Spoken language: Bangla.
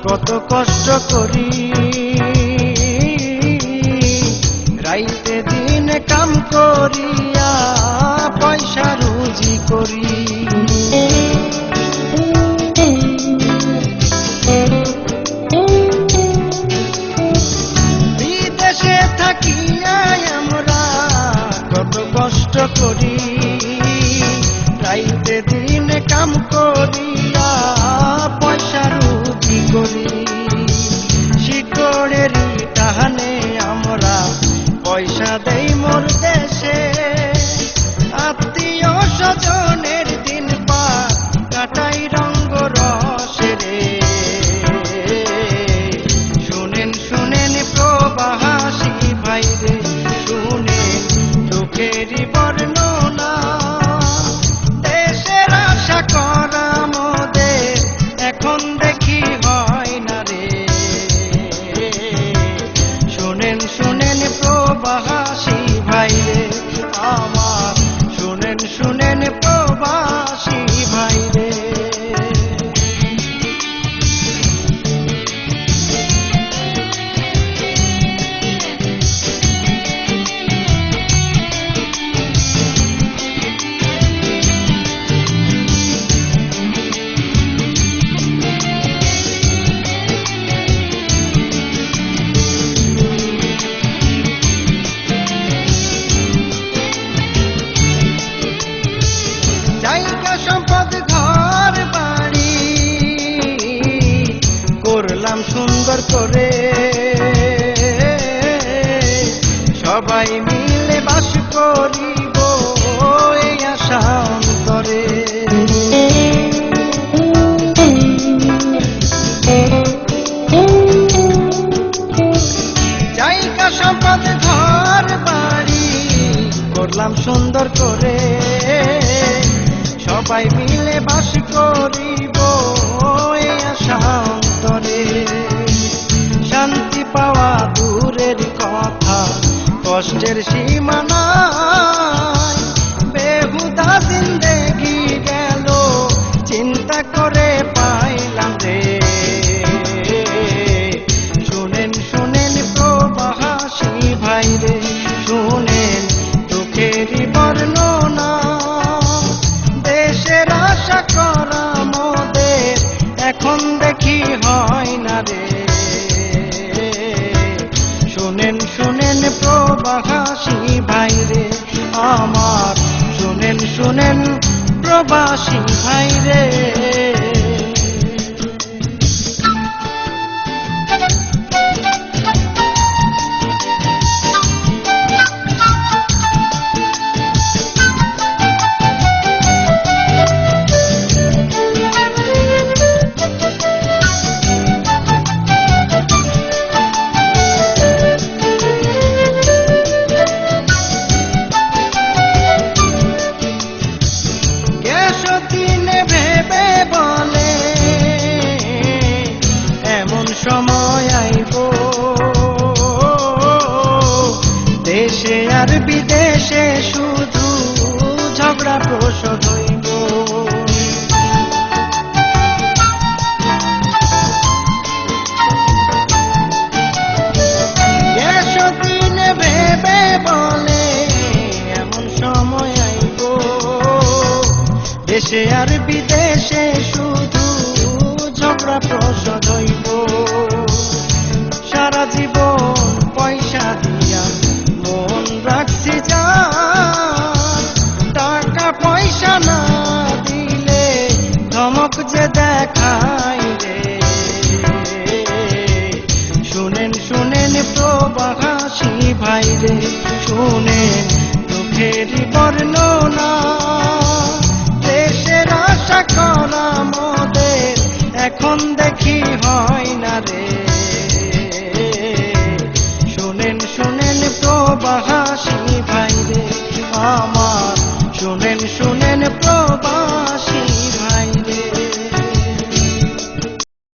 কত কষ্ট করি রাইতে দিনে কাম করিয়া পয়সা রুজি করি বিদেশে থাকিয়া আমরা কত কষ্ট করি রাইতে দিনে কাম করিয়া পয়সা রুজি করি শিকড়েরই টাহানে আমরা পয়সা দেই মোর দেশে আত্মীয় স্বজনের দিন পার কাটাই রঙ্গ রসে রে শুনেন শুনেন প্রবাসী ভাই রে শুনেন দুঃখেরই বর্ণনা দেশের আশা করা মোদের এখন দেখি হয় না রে শুনেন শুনেন প্রবাসী ভাই রে আমার শুনেন শুনেন প্রবাসী ভাই রে জায়গা সম্পদ ঘর বাড়ি করলাম সুন্দর করে সবাই মিলে বাস করিব এই আশা অন্তরে জায়গা সম্পদ ঘর বাড়ি করলাম সুন্দর করে সবাই মিলে বাস করিব এই আশা অন্তরে শান্তি পাওয়া দূরের কথা কষ্টের সীমানা বেহুদা জিন্দেগি গেল চিন্তা করে পাইলাম রে শুনেন শুনেন প্রবাসী ভাই রে শুনেন দুঃখেরই বর্ণনা দেশের আশা করা মোদের এখন দেখি হয় না রে শুনেন শুনেন প্রবাসী ভাই রে আমার শুনেন শুনেন প্রবাসী ভাই রে দেখাই রে। শুনেন শুনেন প্রবাসী ভাই রে, শুনেন দুঃখেরই বর্ণনা। দেশের আশা করা মোদের এখন দেখি